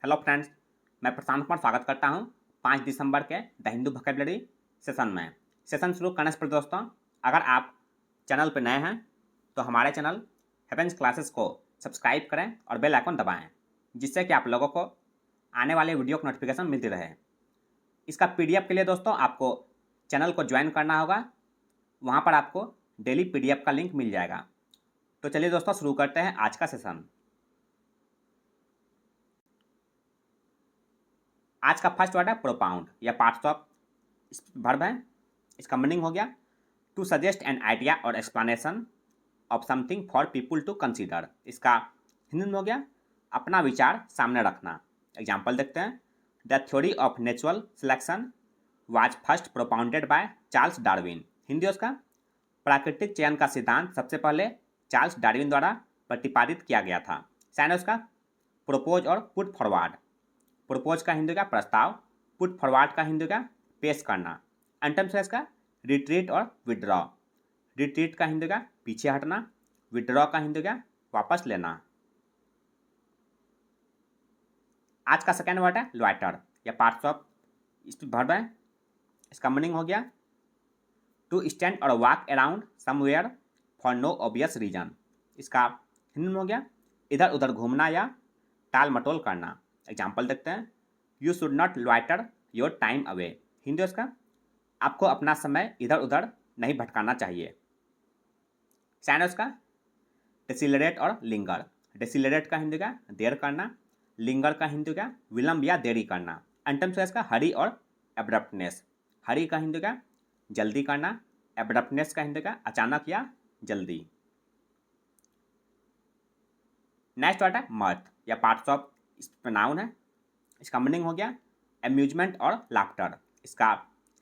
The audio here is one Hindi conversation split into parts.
हेलो फ्रेंड्स, मैं प्रशांत कुमार स्वागत करता हूं 5 दिसंबर के द हिंदू वोकैबुलरी सेशन में। सेशन शुरू करने से पहले दोस्तों, अगर आप चैनल पर नए हैं तो हमारे चैनल हेवेंस क्लासेस को सब्सक्राइब करें और बेल आइकन दबाएं, जिससे कि आप लोगों को आने वाले वीडियो की नोटिफिकेशन मिलती रहे। इसका PDF के लिए दोस्तों आपको चैनल को ज्वाइन करना होगा, वहाँ पर आपको डेली PDF का लिंक मिल जाएगा। तो चलिए दोस्तों, शुरू करते हैं आज का सेशन। आज का फर्स्ट वर्ड है प्रोपाउंड या पार्ट्स ऑफ वर्ब है। इसका मीनिंग हो गया टू सजेस्ट एन आइडिया और explanation of something for people to consider. इसका हिंदी में हो गया अपना विचार सामने रखना। एग्जाम्पल देखते हैं। The theory of natural selection was first propounded by Charles Darwin. Hindi उसका प्राकृतिक चयन का सिद्धांत सबसे पहले चार्ल्स डार्विन द्वारा प्रतिपादित किया गया था। साइन उसका प्रोपोज और पुट फॉरवर्ड। प्रोपोज का हिंदी का प्रस्ताव, पुट फॉरवर्ड का हिंदी का पेश करना। एंटम्स है इसका रिट्रीट और विड्रॉ। रिट्रीट का हिंदी का पीछे हटना, विड्रॉ का हिंदी का वापस लेना। आज का सेकेंड वर्ड है लॉइटर या पार्ट्स ऑफ वर्ब है। इसका मीनिंग हो गया टू स्टैंड और walk around somewhere for no obvious reason. इसका हिंदी में हो गया इधर उधर घूमना या टाल मटोल करना। एग्जाम्पल देखते हैं। You should not loiter your time away. Hindi उसका आपको अपना समय इधर उधर नहीं भटकाना चाहिए। साइन उसका डिसिलरेट और लिंगर। डिसिलरेट का हिंदी का देर करना, लिंगर का हिंदी का विलंब या देरी करना। एंटम्स है इसका हरी और एब्रप्टनेस। हरी का हिंदी का जल्दी करना, एब्रप्टनेस का हिंदी का अचानक या जल्दी। नेक्स्ट वर्ड है मर्थ या पार्ट्स ऑफ नाउन है। इसका मीनिंग हो गया अम्यूजमेंट और लाफ्टर। इसका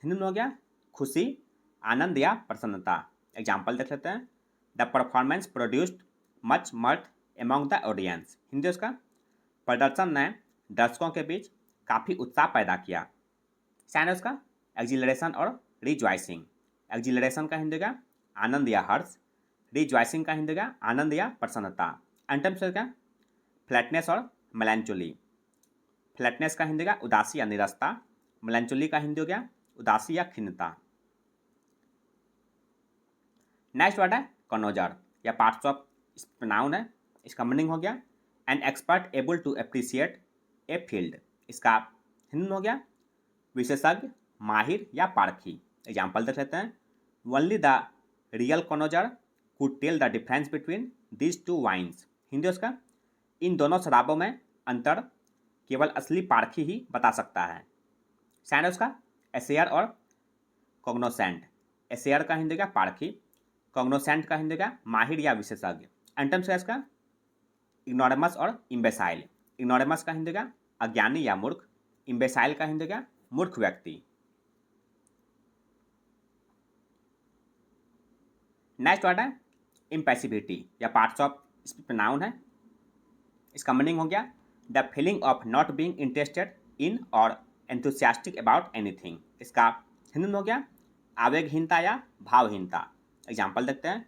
हिंदी में हो गया खुशी, आनंद या प्रसन्नता। एग्जाम्पल देख लेते हैं। The performance produced much मर्थ among the audience. Hindi उसका प्रदर्शन ने दर्शकों के बीच काफ़ी उत्साह पैदा किया। साइन उसका एक्जिलरेशन और रिजॉइसिंग। एक्जिलरेशन का हिंदी का आनंद या हर्ष, रिजॉइसिंग का हिंदी का आनंद या प्रसन्नता। एंटम्स का फ्लैटनेस और मेलैंचोली। फ्लैटनेस का हिंदी का उदासी या निरस्ता, मेलैंचोली का हिंदी हो गया उदासी या खिन्नता। नेक्स्ट वर्ड है कनोजर या पार्ट्स ऑफ नाउन है। इसका मीनिंग हो गया an expert able to appreciate a field. इसका हिंदी में हो गया विशेषज्ञ, माहिर या पारखी। एग्जाम्पल देख लेते हैं। Only the real connoisseur could tell the difference between these two wines. Hindi उसका इन दोनों शराबों में अंतर केवल असली पारखी ही बता सकता है। साइन उसका एसेयर और कॉग्नोसेंट। एसेयर का हिंदी का पारखी, कॉग्नोसेंट का हिंदी का माहिर या विशेषज्ञ। एंटम्स है इसका इग्नोरेमस और इम्बेसाइल। इग्नोरेमस का हिंदी का अज्ञानी या मूर्ख, इम्बेसाइल का हिंदी का मूर्ख व्यक्ति। नेक्स्ट वर्ड है इम्पैसिविटी या पार्ट्स ऑफ नाउन है। इसका मीनिंग हो गया the feeling of not being interested in और एंथुसियास्टिक अबाउट एनीथिंग। इसका हिंदी में हो गया आवेगहीनता या भावहीनता। एग्जाम्पल देखते हैं।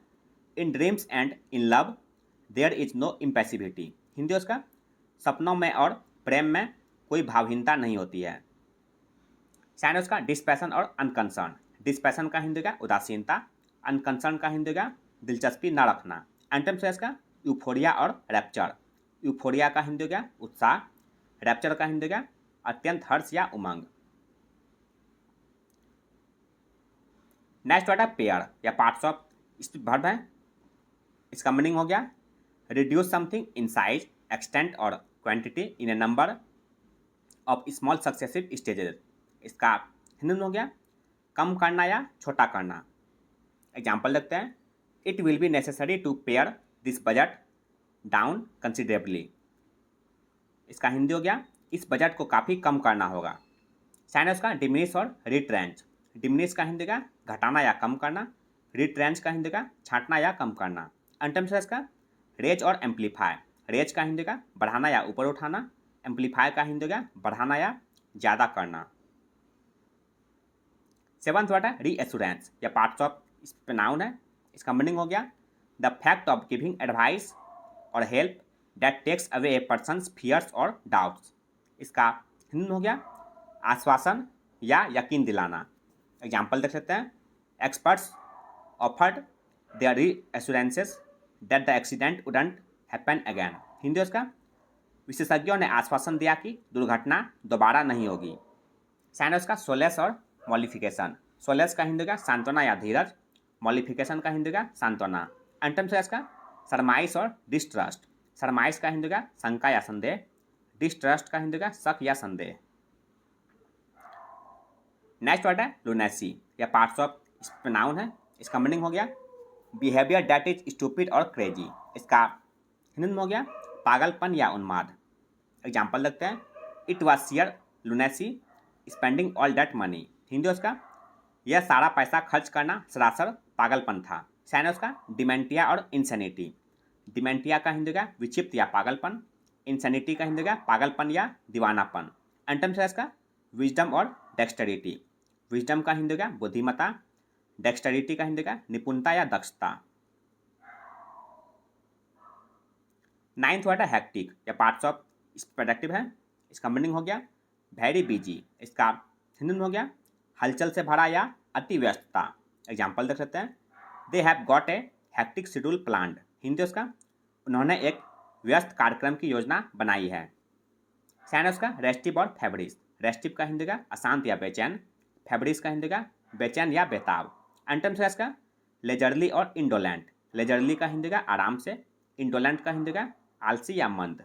In dreams and in love there is no impassivity. Hindi उसका सपनों में और प्रेम में कोई भावहीनता नहीं होती है। साइन उसका डिस्पैशन और अनकंसर्न। डिस्पैशन का हिंदी का उदासीनता, अनकंसर्न का हिंदी का दिलचस्पी न रखना। एंटम्स है इसका यूफोरिया और रैप्चर। यूफोरिया का हिंदी का उत्साह, रैप्चर का हिंदी का अत्यंत हर्ष या उमंग। नेक्स्ट वर्ड है पेयर या पार्ट्स ऑफ वर्ब है। इसका मीनिंग हो गया reduce something in size, extent और quantity in a number of small successive stages. इसका हिंदी में हो गया कम करना या छोटा करना। एग्जाम्पल देखते हैं। It will be necessary to pare this budget down considerably. इसका हिंदी हो गया इस बजट को काफ़ी कम करना होगा। साइन उसका डिमिनिश और रिट्रेंच। डिमिनिश का हिंदी का घटाना या कम करना, रिट्रेंच का हिंदी का छांटना या कम करना। एंटम्स का रेज और एम्पलीफाई। रेज का हिंदी का बढ़ाना या ऊपर उठाना, एम्पलीफाई का हिंदी का बढ़ाना या ज़्यादा करना। सेवंथ वर्ड है रीएश्योरेंस या पार्ट्स ऑफ नाउन है। इसका मीनिंग हो गया the fact of giving advice और help that takes away a person's fears or doubts। इसका हिंदी में हो गया आश्वासन या यकीन दिलाना। एग्जाम्पल देख सकते हैं, experts offered their reassurances that the accident wouldn't happen again. Hindi उसका विशेषज्ञों ने आश्वासन दिया कि दुर्घटना दोबारा नहीं होगी। साइन उसका सोलेस और मॉलिफिकेशन। सोलेस का हिंदी का सांत्वना या धीरज, मॉलिफिकेशन का हिंदी का सांत्वना। एंटम्स है इसका सरमाइश और डिस्ट्रस्ट। सरमाइश का हिंदी का शंका या संदेह, डिस्ट्रस्ट का हिंदी का शक या संदेह। नेक्स्ट वर्ड है लुनेसी या पार्ट्स ऑफ नाउन है। इसका मीनिंग हो गया बिहेवियर दैट इज स्टूपिड और क्रेजी। इसका हिंदी में हो गया पागलपन या उन्माद। एग्जाम्पल देखते हैं, it was sheer lunacy spending all that money. Hindi उसका यह सारा पैसा खर्च करना सरासर पागलपन था। साइन उसका डिमेंटिया और इंसेनिटी। डिमेंटिया का हिंदी का विक्षिप्त या पागलपन, इंसेनिटी का हिंदी का पागलपन या दीवानापन। एंटम्स है इसका विजडम और डेक्सटेरिटी। विजडम का हिंदी का बुद्धिमत्ता, डेक्सटेरिटी का हिंदी का निपुणता या दक्षता। नाइन्थ वर्ड है हेक्टिक या पार्ट्स ऑफ प्रोडक्टिव है। इसका मीनिंग हो गया वेरी बिजी। इसका हिंदी में हो गया हलचल से भरा या अति व्यस्तता। एग्जाम्पल देख सकते हैं, they have got a hectic schedule planned. Hindi उसका उन्होंने एक व्यस्त कार्यक्रम की योजना बनाई है। साइन उसका रेस्टिव और फेब्रिस। रेस्टिव का हिंदी का अशांत या बेचैन, फेब्रिस का हिंदी का बेचैन या बेताब। एंटम्स है इसका लेजरली और इंडोलेंट। लेजरली का हिंदी का आराम से, इंडोलेंट का हिंदी का आलसी या मंद।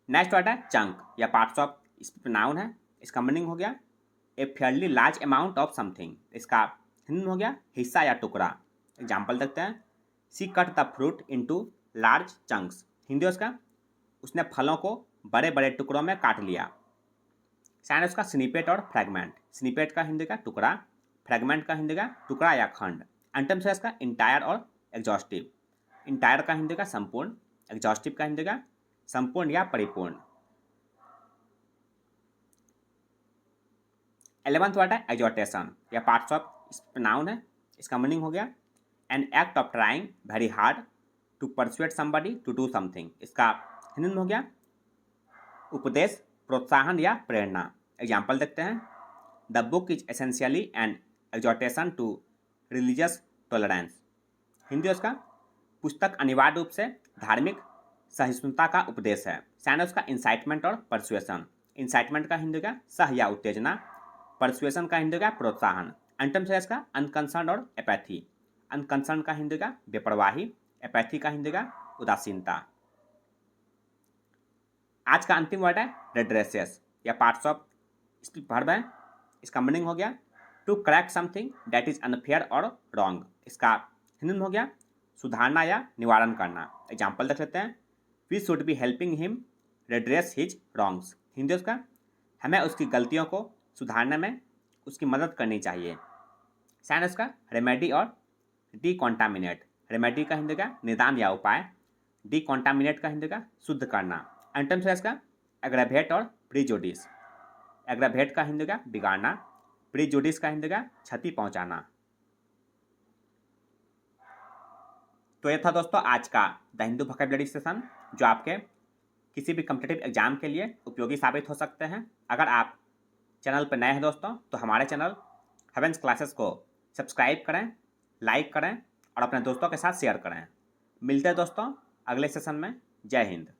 नेक्स्ट वर्ड है चंक या पार्ट्स ऑफ नाउन है। इसका मीनिंग हो गया a fairly large amount of something. इसका हिंदी में हो गया हिस्सा या टुकड़ा। एग्जाम्पल देखते हैं, she cut the fruit into large chunks. Hindi उसका उसने फलों को बड़े बड़े टुकड़ों में काट लिया। साइन उसका स्निपेट और फ्रैगमेंट। स्निपेट का हिंदी का टुकड़ा, फ्रैगमेंट का हिंदी का टुकड़ा या खंड। एंटम्स है इसका इंटायर और एग्जॉस्टिव। इंटायर का हिंदी का संपूर्ण, एग्जॉस्टिव का हिंदी का संपूर्ण या परिपूर्ण। 11th वर्ड है एग्जॉर्टेशन या पार्ट्स ऑफ नाउन है। इसका मीनिंग हो गया an act of trying very hard to persuade somebody to do something. इसका हिंदी में हो गया उपदेश, प्रोत्साहन या प्रेरणा। एग्जाम्पल देखते हैं, the book is essentially an exhortation to religious tolerance. Hindi उसका पुस्तक अनिवार्य रूप से धार्मिक सहिष्णुता का उपदेश है। साइन उसका इंसाइटमेंट और परसुएशन। इंसाइटमेंट का हिंदी का सह या उत्तेजना, परसुएशन का हिंदी का प्रोत्साहन। एंटम्स है इसका अनकंसर्न और एपैथी। अनकंसर्न का हिंदी का बेपरवाही, एपैथी का हिंदी का उदासीनता। आज का अंतिम वर्ड है रेड्रेसेस या पार्ट्स ऑफ वर्ब है। इसका मीनिंग हो गया to correct something that is unfair और रॉन्ग। इसका हिंदी में हो गया सुधारना या निवारण करना। एग्जाम्पल देख सकते हैं, we should be helping him redress his wrongs. Hindi उसका हमें उसकी गलतियों को सुधारने में उसकी मदद करनी चाहिए। साइन उसका रेमेडी और डीकॉन्टामिनेट। रेमेडी का हिंदी का निदान या उपाय, डीकॉन्टामिनेट का हिंदी का शुद्ध करना। एंटम्स है इसका एग्रावेट और प्रीजुडिस। एग्रावेट का हिंदी का बिगाड़ना, प्रीजुडिस का हिंदी का क्षति पहुंचाना। तो ये था दोस्तों आज का द हिंदू वोकैबुलरी सेशन, जो आपके किसी भी कॉम्पिटिटिव एग्जाम के लिए उपयोगी साबित हो सकते हैं। अगर आप चैनल पर नए हैं दोस्तों, तो हमारे चैनल हेवेंस क्लासेस को सब्सक्राइब करें, लाइक करें और अपने दोस्तों के साथ शेयर करें। मिलते हैं दोस्तों अगले सेशन में। जय हिंद।